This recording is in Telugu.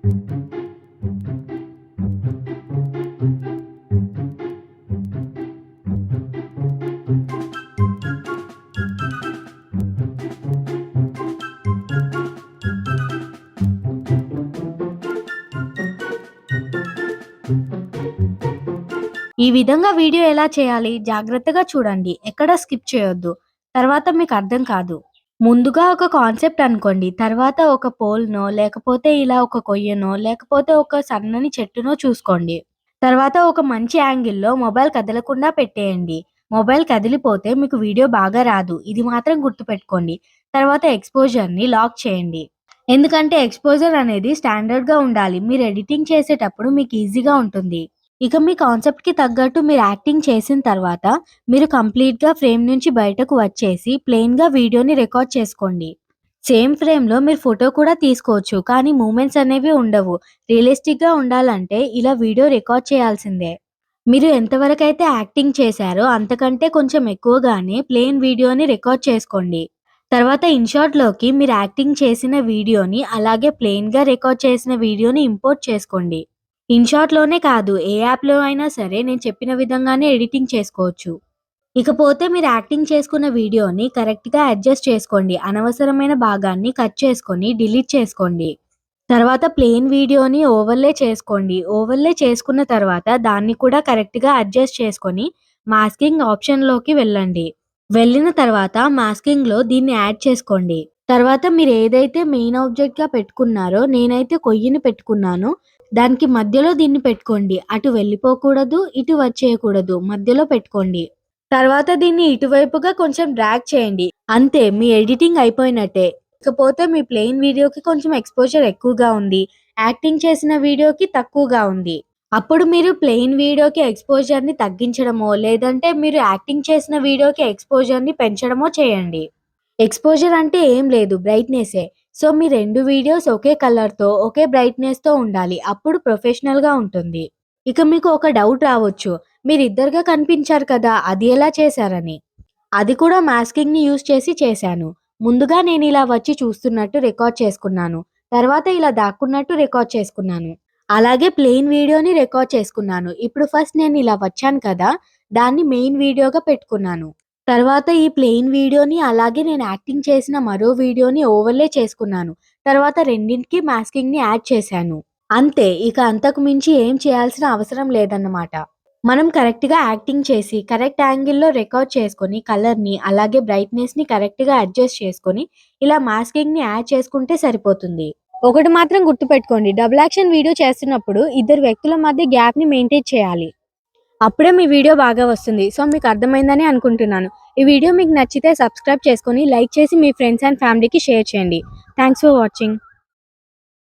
ఈ విధంగా వీడియో ఎలా చేయాలి? జాగ్రత్తగా చూడండి. ఎక్కడా స్కిప్ చేయొద్దు. తర్వాత మీకు అర్థం కాదు. ముందుగా ఒక కాన్సెప్ట్ అనుకోండి. తర్వాత ఒక పోల్‌నో, లేకపోతే ఇలా ఒక కొయ్యనో, లేకపోతే ఒక సన్నని చెట్టునో చూసుకోండి. తర్వాత ఒక మంచి యాంగిల్‌లో మొబైల్ కదలకుండా పెట్టేయండి. మొబైల్ కదిలిపోతే మీకు వీడియో బాగా రాదు. ఇది మాత్రం గుర్తుపెట్టుకోండి. తర్వాత ఎక్స్‌పోజర్‌ని లాక్ చేయండి. ఎందుకంటే ఎక్స్‌పోజర్ అనేది స్టాండర్డ్‌గా ఉండాలి. మీరు ఎడిటింగ్ చేసేటప్పుడు మీకు ఈజీగా ఉంటుంది. ఇక మీ కాన్సెప్ట్‌కి తగ్గట్టు మీరు యాక్టింగ్ చేసిన తర్వాత, మీరు కంప్లీట్‌గా ఫ్రేమ్ నుంచి బయటకు వచ్చేసి ప్లెయిన్‌గా వీడియోని రికార్డ్ చేసుకోండి. సేమ్ ఫ్రేమ్‌లో మీరు ఫోటో కూడా తీసుకోవచ్చు. కానీ మూవ్‌మెంట్స్ అనేవి ఉండవు. రియలిస్టిక్‌గా ఉండాలంటే ఇలా వీడియో రికార్డ్ చేయాల్సిందే. మీరు ఎంతవరకైతే యాక్టింగ్ చేశారో అంతకంటే కొంచెం ఎక్కువగానే ప్లెయిన్ వీడియోని రికార్డ్ చేసుకోండి. తర్వాత ఇన్‌షాట్‌లోకి మీరు యాక్టింగ్ చేసిన వీడియోని అలాగే ప్లెయిన్‌గా రికార్డ్ చేసిన వీడియోని ఇంపోర్ట్ చేసుకోండి. ఇన్‌షాట్‌లోనే కాదు ఏ యాప్‌లో అయినా సరే నేను చెప్పిన విధంగానే ఎడిటింగ్ చేసుకోవచ్చు. ఇకపోతే మీరు యాక్టింగ్ చేసుకున్న వీడియోని కరెక్ట్‌గా అడ్జస్ట్ చేసుకోండి. అనవసరమైన భాగాన్ని కట్ చేసుకొని డిలీట్ చేసుకోండి. తర్వాత ప్లెయిన్ వీడియోని ఓవర్‌లే చేసుకోండి. ఓవర్‌లే చేసుకున్న తర్వాత దాన్ని కూడా కరెక్ట్‌గా అడ్జస్ట్ చేసుకొని మాస్కింగ్ ఆప్షన్‌లోకి వెళ్ళండి. వెళ్ళిన తర్వాత మాస్కింగ్‌లో దీన్ని యాడ్ చేసుకోండి. తర్వాత మీరేదైతే మెయిన్ ఆబ్జెక్ట్‌గా పెట్టుకున్నారో నేనైతే కొయ్యని పెట్టుకున్నాను. దానికి మధ్యలో దీన్ని పెట్టుకోండి. అటు వెళ్ళిపోకూడదు, ఇటు వచ్చేయకూడదు. మధ్యలో పెట్టుకోండి. తర్వాత దీన్ని ఇటువైపుగా కొంచెం డ్రాగ్ చేయండి. అంతే మీ ఎడిటింగ్ అయిపోయినట్టే. ఇకపోతే మీ ప్లెయిన్ వీడియోకి కొంచెం ఎక్స్‌పోజర్ ఎక్కువగా ఉంది. యాక్టింగ్ చేసిన వీడియోకి తక్కువగా ఉంది. అప్పుడు మీరు ప్లెయిన్ వీడియోకి ఎక్స్‌పోజర్‌ని తగ్గించడమో, లేదంటే మీరు యాక్టింగ్ చేసిన వీడియోకి ఎక్స్‌పోజర్‌ని పెంచడమో చేయండి. ఎక్స్‌పోజర్ అంటే ఏం లేదు బ్రైట్‌నెసే. సో, మీ 2 వీడియోస్ ఒకే కలర్‌తో, ఒకే బ్రైట్‌నెస్‌తో ఉండాలి. అప్పుడు ప్రొఫెషనల్‌గా ఉంటుంది. ఇక మీకు ఒక డౌట్ రావచ్చు. మీరిద్దరుగా కనిపించారు కదా! అది ఎలా చేశారని? అది కూడా మాస్కింగ్‌ని యూజ్ చేసి చేశాను. ముందుగా నేనిలా వచ్చి చూస్తున్నట్టు రికార్డ్ చేసుకున్నాను. తర్వాత ఇలా దాక్కున్నట్టు రికార్డ్ చేసుకున్నాను. అలాగే ప్లెయిన్ వీడియోని రికార్డ్ చేసుకున్నాను. ఇప్పుడు ఫస్ట్ నేనిలా వచ్చాను కదా! దాన్ని మెయిన్ వీడియోగా పెట్టుకున్నాను. తర్వాత ఈ ప్లెయిన్ వీడియోని అలాగే నేను యాక్టింగ్ చేసిన మరో వీడియోని ఓవర్‌లే చేసుకున్నాను. తర్వాత రెండింటికి మాస్కింగ్‌ని యాడ్ చేశాను. అంతే. ఇక అంతకు మించి ఏం చేయాల్సిన అవసరం లేదన్నమాట. మనం కరెక్ట్‌గా యాక్టింగ్ చేసి, కరెక్ట్ యాంగిల్‌లో రికార్డ్ చేసుకొని, కలర్‌ని అలాగే బ్రైట్‌నెస్‌ని కరెక్ట్‌గా అడ్జస్ట్ చేసుకొని, ఇలా మాస్కింగ్‌ని యాడ్ చేసుకుంటే సరిపోతుంది. ఒకటి మాత్రం గుర్తుపెట్టుకోండి. డబుల్ యాక్షన్ వీడియో చేస్తున్నప్పుడు ఇద్దరు వ్యక్తుల మధ్య గ్యాప్‌ని మెయింటైన్ చేయాలి. అప్పుడే మీ వీడియో బాగా వస్తుంది. సో, మీకు అర్థమైందని అనుకుంటున్నాను. ఈ వీడియో మీకు నచ్చితే సబ్స్క్రైబ్ చేసుకొని, లైక్ చేసి మీ ఫ్రెండ్స్ అండ్ ఫ్యామిలీకి షేర్ చేయండి. Thanks for watching.